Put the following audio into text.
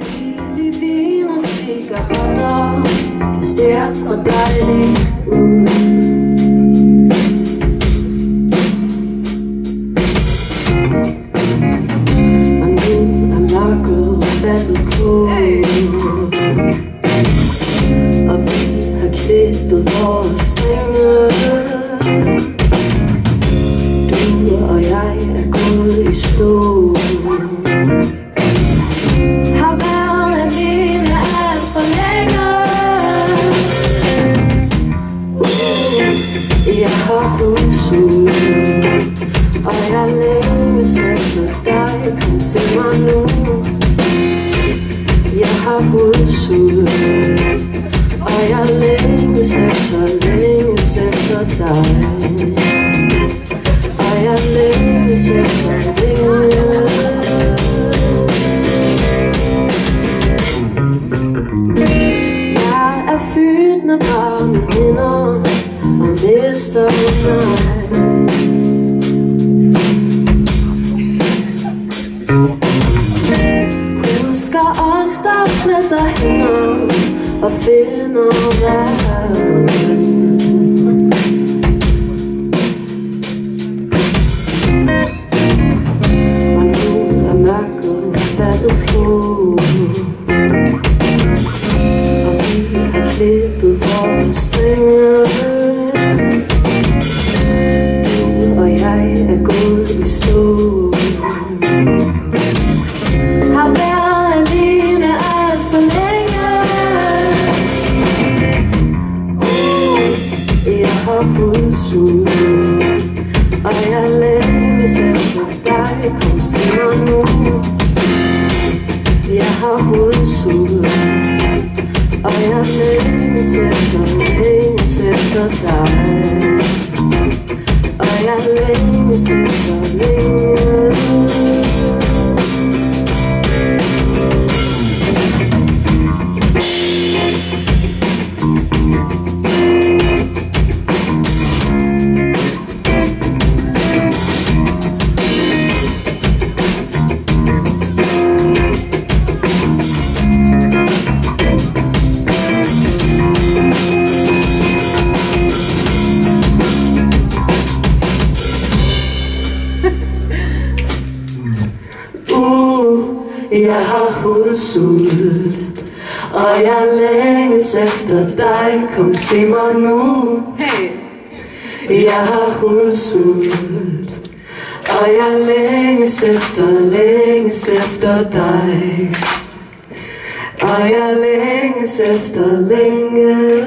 Billig vin og cigaretter, du ser så dejlig ud. Og nu er mørket faldet på, og vi har klippet vores strenge. Du og jeg er gået i stå. Har været alene alt for længe. Jeg har hudsulten, og jeg længes efter dig. Kom se mig nu. Jeg har hudsulten, og jeg længes efter dig. Og jeg længes efter dig. Jeg er fyldt med varme minder og mister mig. Husker os, der fletter hænder og finder verden. Og nu er mørket faldet på, og vi har klippet vores strenge. Du og jeg er gået i stå. Har været alene alt for længe. Jeg har hudsulten, og jeg længes efter dig. Kom se mig nu. Jeg har hudsulten, og jeg længes efter dig. Og jeg længes efter længe. Jeg har hudsulten, og jeg længes efter dig. Kom se mig nu. Hey. Jeg har hudsulten, og jeg længes efter dig. Og jeg længes efter længe.